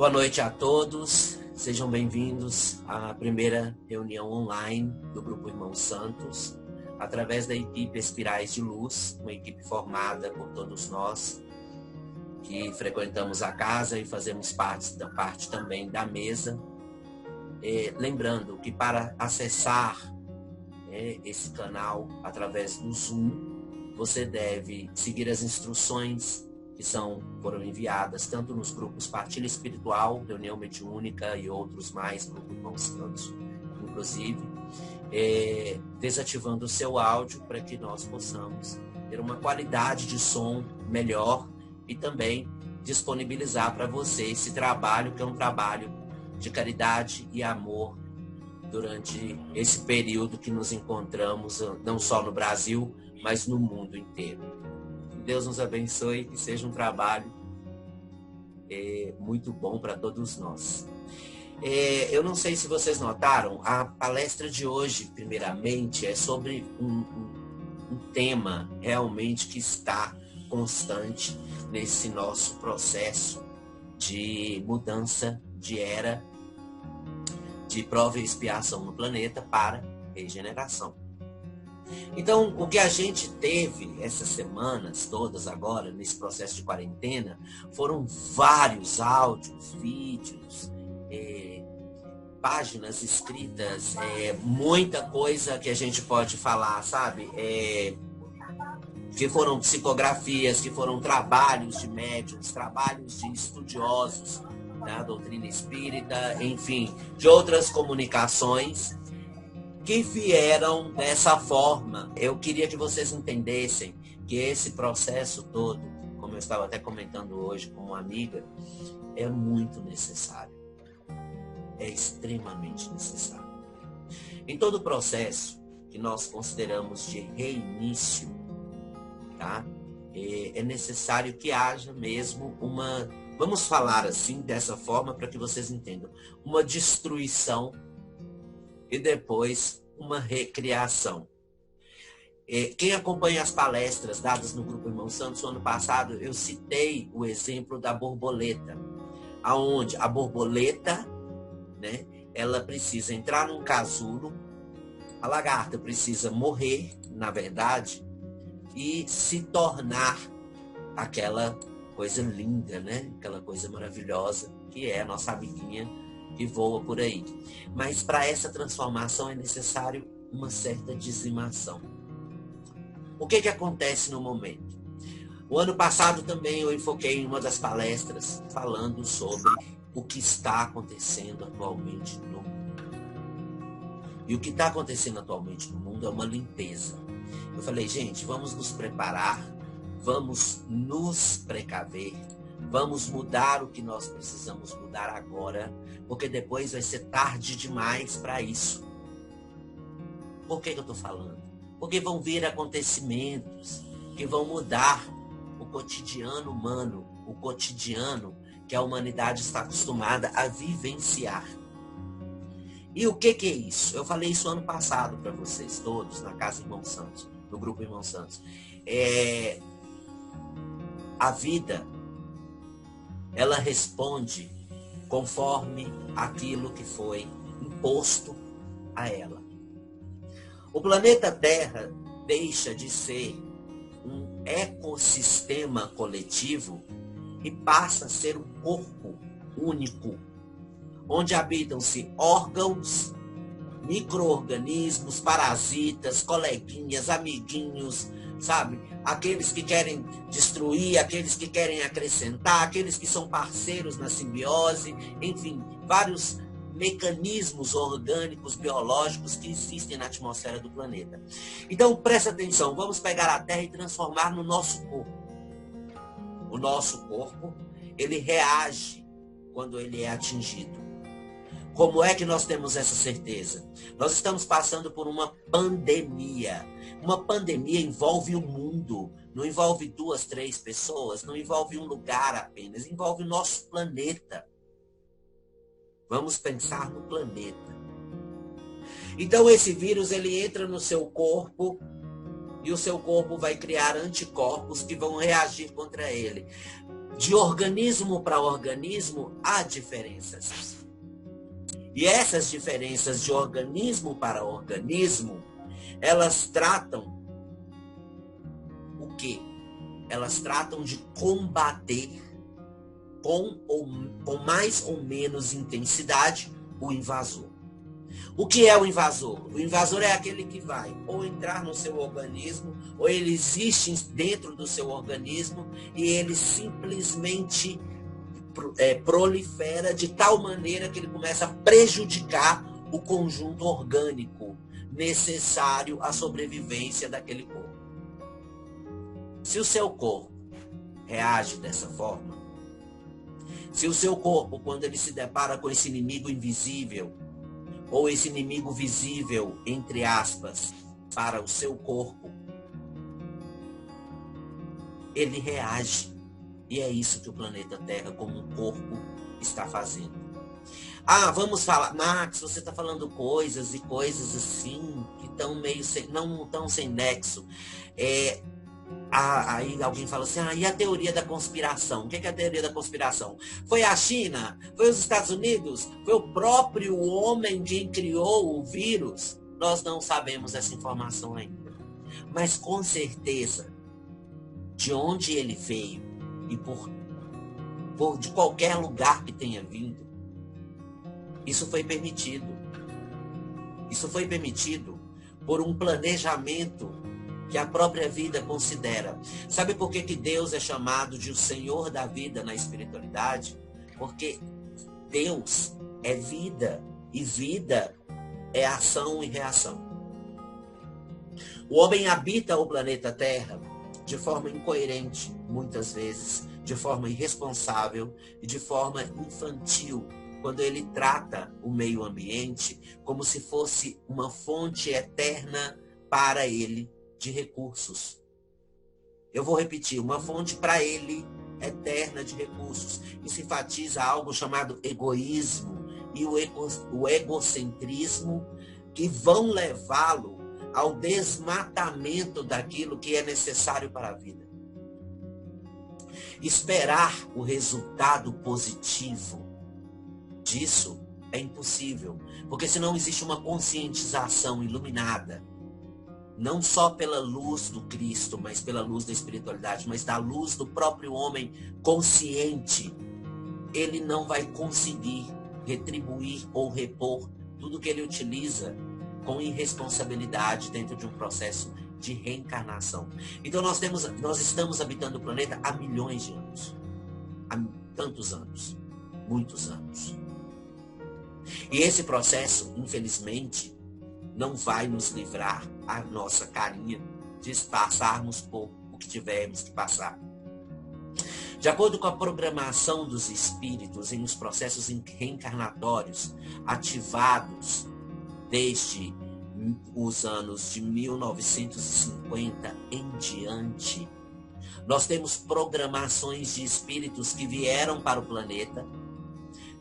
Boa noite a todos, sejam bem-vindos à primeira reunião online do Grupo Irmãos Santos, através da equipe Espirais de Luz, uma equipe formada por todos nós que frequentamos a casa e fazemos parte também da mesa. Lembrando que para acessar esse canal através do Zoom, você deve seguir as instruções que foram enviadas tanto nos grupos Partilha Espiritual, Reunião Mediúnica e outros mais, Grupo Irmãos Santos, inclusive, desativando o seu áudio para que nós possamos ter uma qualidade de som melhor e também disponibilizar para você esse trabalho, que é um trabalho de caridade e amor durante esse período que nos encontramos, não só no Brasil, mas no mundo inteiro. Deus nos abençoe, que seja um trabalho muito bom para todos nós. Eu não sei se vocês notaram, a palestra de hoje, primeiramente, é sobre um tema realmente que está constante nesse nosso processo de mudança de era, de prova e expiação no planeta para regeneração. Então, o que a gente teve essas semanas todas agora, nesse processo de quarentena, foram vários áudios, vídeos, páginas escritas, muita coisa que a gente pode falar, sabe? Que foram psicografias, que foram trabalhos de médiuns, trabalhos de estudiosos da doutrina espírita, enfim, de outras comunicações que vieram dessa forma. Eu queria que vocês entendessem que esse processo todo, como eu estava até comentando hoje com uma amiga, é muito necessário. É extremamente necessário. Em todo o processo que nós consideramos de reinício, tá? É necessário que haja mesmo uma, vamos falar assim, dessa forma para que vocês entendam, uma destruição e depois uma recriação. Quem acompanha as palestras dadas no Grupo Irmãos Santos, no ano passado, eu citei o exemplo da borboleta, aonde a borboleta, né, ela precisa entrar num casulo, a lagarta precisa morrer, na verdade, e se tornar aquela coisa linda, né, aquela coisa maravilhosa que é a nossa amiguinha que voa por aí. Mas para essa transformação é necessário uma certa dizimação. O que acontece no momento? O ano passado também eu enfoquei em uma das palestras falando sobre o que está acontecendo atualmente no mundo. E o que está acontecendo atualmente no mundo é uma limpeza. Eu falei, gente, vamos nos preparar, vamos nos precaver, vamos mudar o que nós precisamos mudar agora, porque depois vai ser tarde demais para isso. Por que eu estou falando? Porque vão vir acontecimentos que vão mudar o cotidiano humano, o cotidiano que a humanidade está acostumada a vivenciar. E o que é isso? Eu falei isso ano passado para vocês todos, na Casa Irmãos Santos, no Grupo Irmãos Santos. A vida, ela responde conforme aquilo que foi imposto a ela. O planeta Terra deixa de ser um ecossistema coletivo e passa a ser um corpo único, onde habitam-se órgãos, micro-organismos, parasitas, coleguinhas, amiguinhos, sabe? Aqueles que querem destruir, aqueles que querem acrescentar, aqueles que são parceiros na simbiose, enfim, vários mecanismos orgânicos, biológicos que existem na atmosfera do planeta. Então, presta atenção, vamos pegar a Terra e transformar no nosso corpo. O nosso corpo, ele reage quando ele é atingido. Como é que nós temos essa certeza? Nós estamos passando por uma pandemia. Uma pandemia envolve o mundo. Não envolve 2, 3 pessoas, não envolve um lugar apenas, envolve o nosso planeta. Vamos pensar no planeta. Então esse vírus, ele entra no seu corpo e o seu corpo vai criar anticorpos que vão reagir contra ele. De organismo para organismo, há diferenças. E essas diferenças de organismo para organismo, elas tratam o quê? Elas tratam de combater com mais ou menos intensidade o invasor. O que é o invasor? O invasor é aquele que vai ou entrar no seu organismo, ou ele existe dentro do seu organismo e ele simplesmente prolifera de tal maneira que ele começa a prejudicar o conjunto orgânico necessário à sobrevivência daquele corpo. Se o seu corpo reage dessa forma, se o seu corpo, quando ele se depara com esse inimigo invisível, ou esse inimigo visível, entre aspas, para o seu corpo, ele reage. E é isso que o planeta Terra, como um corpo, está fazendo. Vamos falar, Max, você está falando coisas e coisas assim, que estão meio não estão sem nexo. Aí alguém fala assim, e a teoria da conspiração? O que é a teoria da conspiração? Foi a China? Foi os Estados Unidos? Foi o próprio homem quem criou o vírus? Nós não sabemos essa informação ainda. Mas com certeza, de onde ele veio e de qualquer lugar que tenha vindo, isso foi permitido. Isso foi permitido por um planejamento que a própria vida considera. Sabe por que Deus é chamado de o Senhor da vida na espiritualidade? Porque Deus é vida, e vida é ação e reação. O homem habita o planeta Terra de forma incoerente, muitas vezes, de forma irresponsável e de forma infantil, quando ele trata o meio ambiente como se fosse uma fonte eterna para ele de recursos. Eu vou repetir, uma fonte para ele eterna de recursos. Isso enfatiza algo chamado egoísmo e o egocentrismo, que vão levá-lo ao desmatamento daquilo que é necessário para a vida. Esperar o resultado positivo disso é impossível, porque se não existe uma conscientização iluminada, não só pela luz do Cristo, mas pela luz da espiritualidade, mas da luz do próprio homem consciente, ele não vai conseguir retribuir ou repor tudo que ele utiliza com irresponsabilidade dentro de um processo de reencarnação. Então nós estamos habitando o planeta há milhões de anos. Há tantos anos. Muitos anos. E esse processo, infelizmente, não vai nos livrar a nossa carinha de passarmos por o que tivermos que passar. De acordo com a programação dos espíritos em os processos reencarnatórios ativados desde os anos de 1950 em diante, nós temos programações de espíritos que vieram para o planeta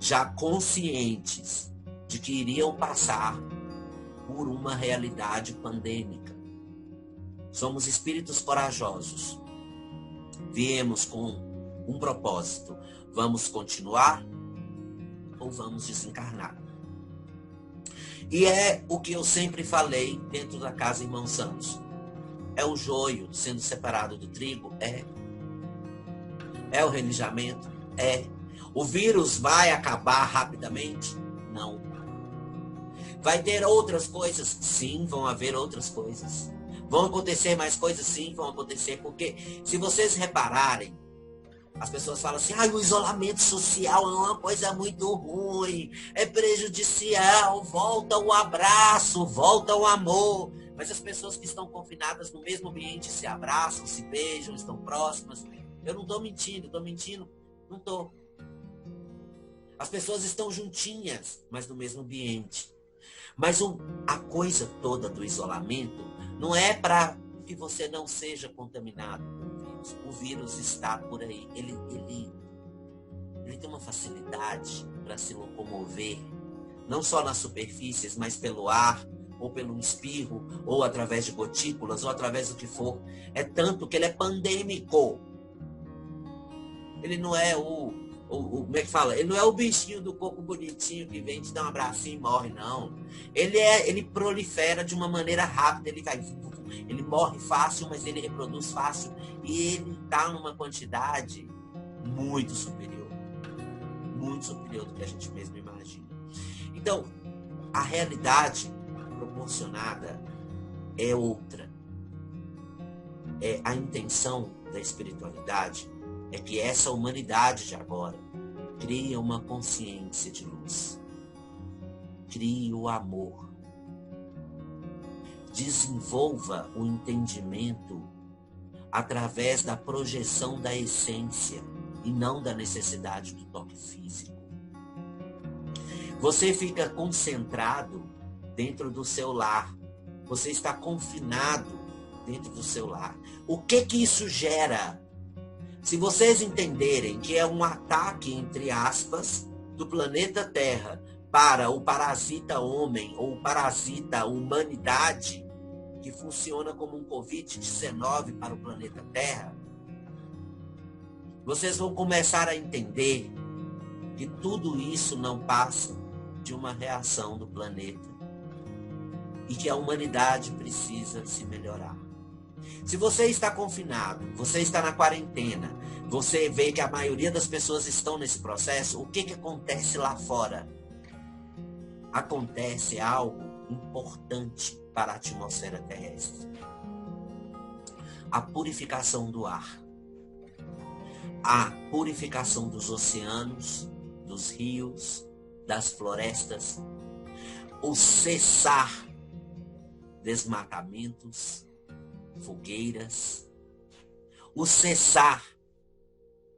já conscientes de que iriam passar por uma realidade pandêmica. Somos espíritos corajosos. Viemos com um propósito. Vamos continuar ou vamos desencarnar? E é o que eu sempre falei dentro da casa Irmão Santos. É o joio sendo separado do trigo? É o relijamento? O vírus vai acabar rapidamente? Não. Vai ter outras coisas? Sim, vão haver outras coisas. Vão acontecer mais coisas? Sim, vão acontecer. Porque se vocês repararem, as pessoas falam assim, o isolamento social é uma coisa muito ruim, é prejudicial, volta o abraço, volta o amor. Mas as pessoas que estão confinadas no mesmo ambiente se abraçam, se beijam, estão próximas. Eu não estou mentindo, não estou. As pessoas estão juntinhas, mas no mesmo ambiente. Mas a coisa toda do isolamento não é para que você não seja contaminado com o vírus. O vírus está por aí. Ele tem uma facilidade para se locomover, não só nas superfícies, mas pelo ar, ou pelo espirro, ou através de gotículas, ou através do que for. É tanto que ele é pandêmico. Ele não é como é que fala? Ele não é o bichinho do coco bonitinho que vem te dar um abracinho e morre, não. Ele prolifera de uma maneira rápida, ele morre fácil, mas ele reproduz fácil. E ele está numa quantidade muito superior do que a gente mesmo imagina. Então, a realidade proporcionada é outra. A intenção da espiritualidade é que essa humanidade de agora crie uma consciência de luz, crie o amor, desenvolva o entendimento através da projeção da essência e não da necessidade do toque físico. Você fica concentrado dentro do seu lar, você está confinado dentro do seu lar. O que isso gera? Se vocês entenderem que é um ataque, entre aspas, do planeta Terra para o parasita homem ou o parasita humanidade, que funciona como um Covid-19 para o planeta Terra, vocês vão começar a entender que tudo isso não passa de uma reação do planeta e que a humanidade precisa se melhorar. Se você está confinado, você está na quarentena, você vê que a maioria das pessoas estão nesse processo, o que acontece lá fora? Acontece algo importante para a atmosfera terrestre. A purificação do ar. A purificação dos oceanos, dos rios, das florestas. O cessar desmatamentos, fogueiras, o cessar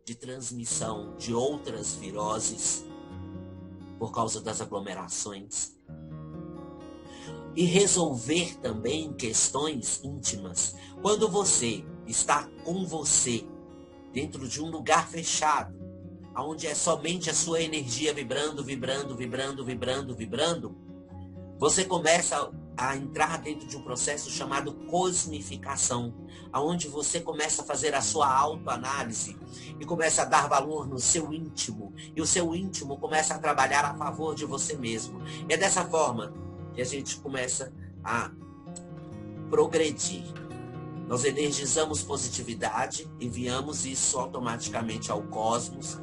de transmissão de outras viroses por causa das aglomerações e resolver também questões íntimas. Quando você está com você dentro de um lugar fechado, onde é somente a sua energia vibrando, você começa a entrar dentro de um processo chamado cosmificação, onde você começa a fazer a sua autoanálise e começa a dar valor no seu íntimo, e o seu íntimo começa a trabalhar a favor de você mesmo. É dessa forma que a gente começa a progredir. Nós energizamos positividade, enviamos isso automaticamente ao cosmos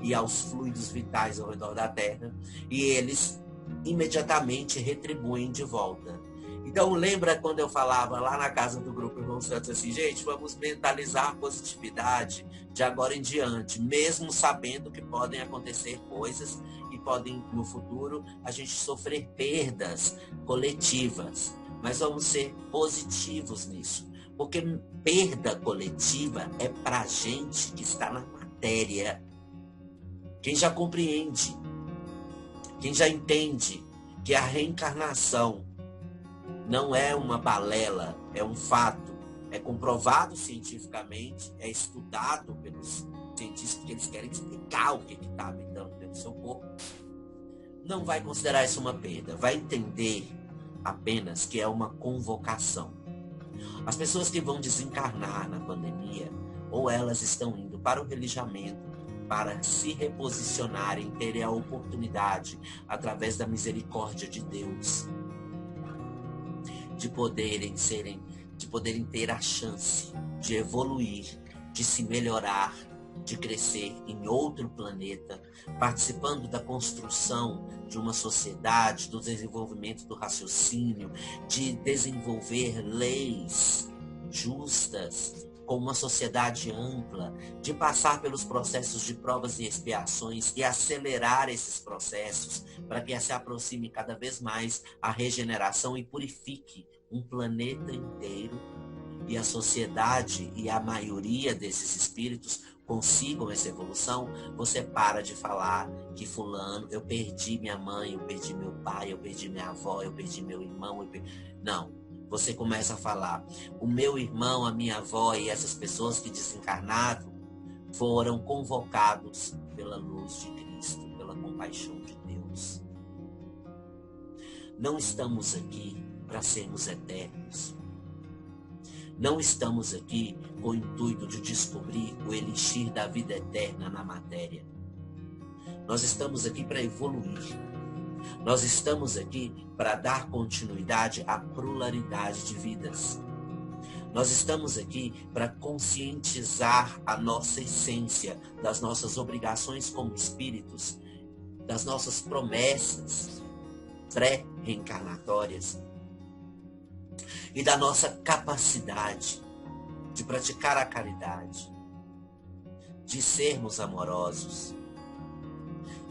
e aos fluidos vitais ao redor da Terra, e eles imediatamente retribuem de volta. Então lembra quando eu falava lá na casa do grupo Irmãos Santos assim, gente, vamos mentalizar a positividade de agora em diante, mesmo sabendo que podem acontecer coisas e podem no futuro a gente sofrer perdas coletivas, mas vamos ser positivos nisso, porque perda coletiva é pra gente que está na matéria. Quem já compreende, quem já entende que a reencarnação não é uma balela, é um fato, é comprovado cientificamente, é estudado pelos cientistas, porque eles querem explicar o que está habitando dentro do seu corpo, não vai considerar isso uma perda, vai entender apenas que é uma convocação. As pessoas que vão desencarnar na pandemia, ou elas estão indo para o relijamento, para se reposicionarem, terem a oportunidade, através da misericórdia de Deus, de poderem ter a chance de evoluir, de se melhorar, de crescer em outro planeta, participando da construção de uma sociedade, do desenvolvimento do raciocínio, de desenvolver leis justas, com uma sociedade ampla, de passar pelos processos de provas e expiações e acelerar esses processos para que se aproxime cada vez mais a regeneração e purifique um planeta inteiro, e a sociedade e a maioria desses espíritos consigam essa evolução. Você para de falar que fulano, eu perdi minha mãe, eu perdi meu pai, eu perdi minha avó, eu perdi meu irmão, não. Você começa a falar, o meu irmão, a minha avó e essas pessoas que desencarnaram foram convocados pela luz de Cristo, pela compaixão de Deus. Não estamos aqui para sermos eternos. Não estamos aqui com o intuito de descobrir o elixir da vida eterna na matéria. Nós estamos aqui para evoluir. Nós estamos aqui para dar continuidade à pluralidade de vidas. Nós estamos aqui para conscientizar a nossa essência das nossas obrigações como espíritos, das nossas promessas pré-reencarnatórias e da nossa capacidade de praticar a caridade, de sermos amorosos,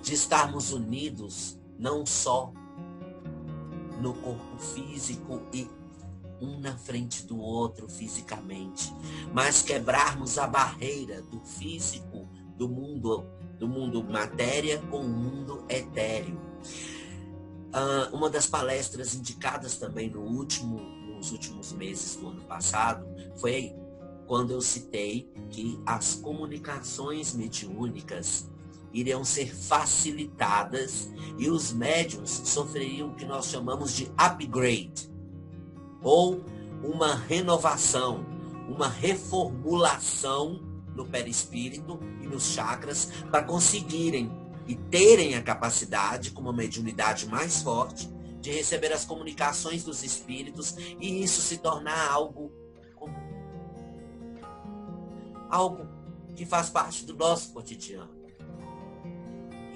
de estarmos unidos não só no corpo físico e um na frente do outro fisicamente, mas quebrarmos a barreira do físico, do mundo matéria com o mundo etéreo. Uma das palestras indicadas também nos últimos meses do ano passado foi quando eu citei que as comunicações mediúnicas iriam ser facilitadas e os médiuns sofreriam o que nós chamamos de upgrade, ou uma renovação, uma reformulação no perispírito e nos chakras para conseguirem e terem a capacidade, com uma mediunidade mais forte, de receber as comunicações dos espíritos e isso se tornar algo comum. Algo que faz parte do nosso cotidiano.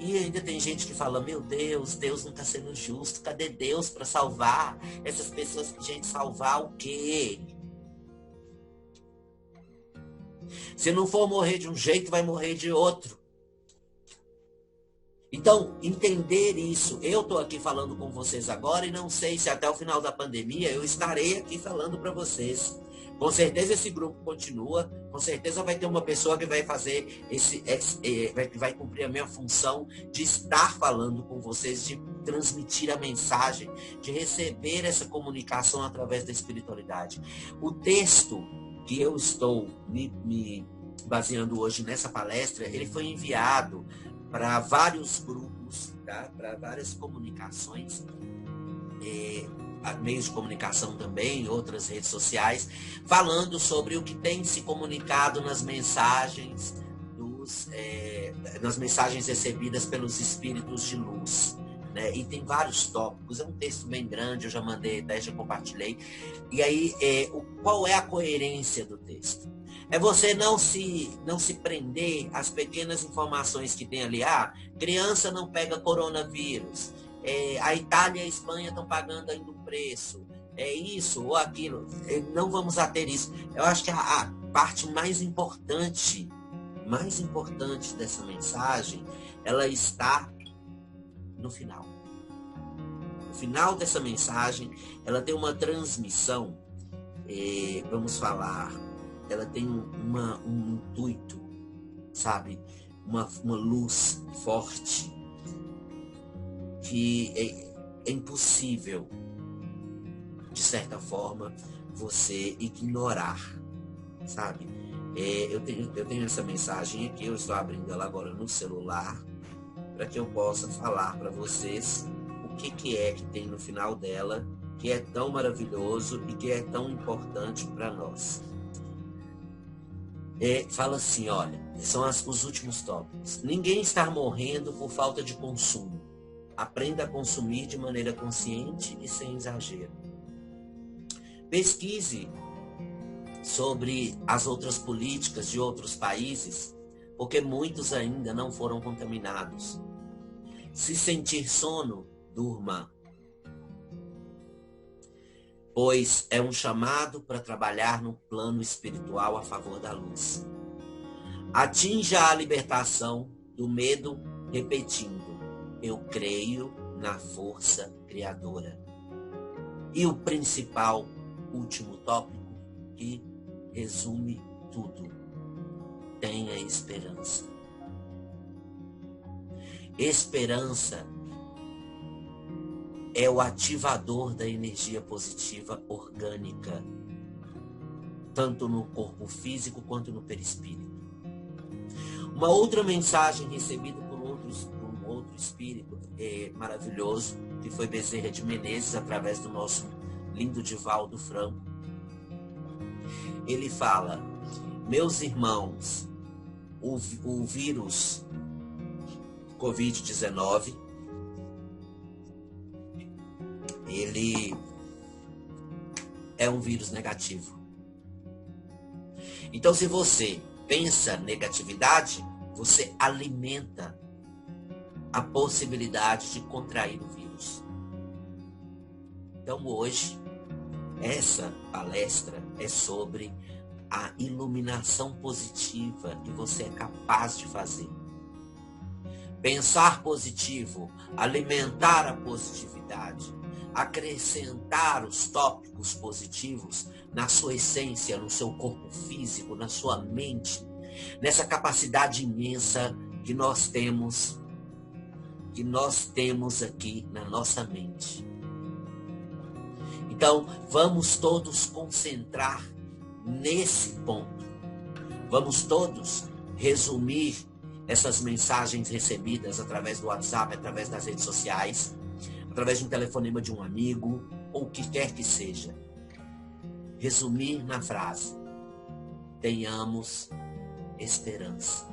E ainda tem gente que fala, meu Deus, Deus não está sendo justo, cadê Deus para salvar essas pessoas? Gente, salvar o quê? Se não for morrer de um jeito, vai morrer de outro. Então, entender isso, eu estou aqui falando com vocês agora e não sei se até o final da pandemia eu estarei aqui falando para vocês. Com certeza esse grupo continua, com certeza vai ter uma pessoa que vai fazer vai cumprir a minha função de estar falando com vocês, de transmitir a mensagem, de receber essa comunicação através da espiritualidade. O texto que eu estou me baseando hoje nessa palestra, ele foi enviado para vários grupos, tá? Para várias comunicações, meios de comunicação também, outras redes sociais, falando sobre o que tem se comunicado nas mensagens nas mensagens recebidas pelos espíritos de luz. Né? E tem vários tópicos, é um texto bem grande, eu já mandei, até já compartilhei. E aí, qual é a coerência do texto? É você não se prender às pequenas informações que tem ali. Criança não pega coronavírus. A Itália e a Espanha estão pagando ainda um preço. É isso ou aquilo. Não vamos a ter isso. Eu acho que a parte mais importante dessa mensagem, ela está no final. No final dessa mensagem, ela tem uma transmissão, vamos falar, ela tem um intuito, sabe? Uma luz forte que é impossível, de certa forma, você ignorar, sabe? Eu tenho essa mensagem aqui, eu estou abrindo ela agora no celular, para que eu possa falar para vocês o que é que tem no final dela, que é tão maravilhoso e que é tão importante para nós. Fala assim, olha, são os últimos tópicos. Ninguém está morrendo por falta de consumo. Aprenda a consumir de maneira consciente e sem exagero. Pesquise sobre as outras políticas de outros países, porque muitos ainda não foram contaminados. Se sentir sono, durma, pois é um chamado para trabalhar no plano espiritual a favor da luz. Atinja a libertação do medo repetindo, eu creio na força criadora. E o principal, último tópico, que resume tudo, tenha esperança. Esperança é o ativador da energia positiva orgânica, tanto no corpo físico quanto no perispírito. Uma outra mensagem recebida por um outro espírito maravilhoso, que foi Bezerra de Menezes, através do nosso lindo Divaldo Franco. Ele fala: meus irmãos, o vírus Covid-19, ele é um vírus negativo. Então, se você pensa negatividade, você alimenta a possibilidade de contrair o vírus. Então, hoje, essa palestra é sobre a iluminação positiva que você é capaz de fazer. Pensar positivo, alimentar a positividade, acrescentar os tópicos positivos na sua essência, no seu corpo físico, na sua mente, nessa capacidade imensa que nós temos aqui na nossa mente. Então, vamos todos concentrar nesse ponto. Vamos todos resumir essas mensagens recebidas através do WhatsApp, através das redes sociais, através de um telefonema de um amigo, ou o que quer que seja. Resumir na frase: tenhamos esperança.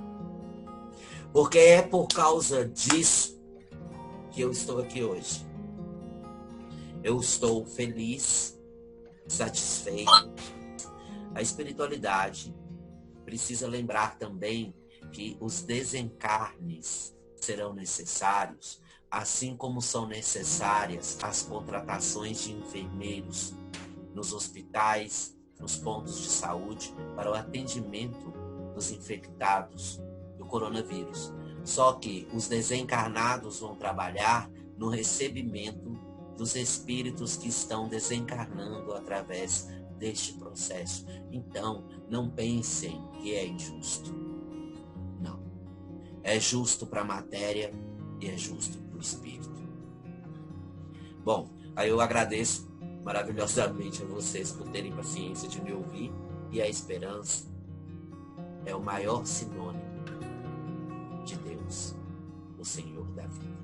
Porque é por causa disso que eu estou aqui hoje. Eu estou feliz, satisfeito. A espiritualidade precisa lembrar também que os desencarnes serão necessários, assim como são necessárias as contratações de enfermeiros nos hospitais, nos pontos de saúde, para o atendimento dos infectados do coronavírus. Só que os desencarnados vão trabalhar no recebimento dos espíritos que estão desencarnando através deste processo. Então, não pensem que é injusto. Não. É justo para a matéria e é justo para o espírito. Bom, aí eu agradeço maravilhosamente a vocês por terem paciência de me ouvir, e a esperança é o maior sinônimo de Deus, o Senhor da vida.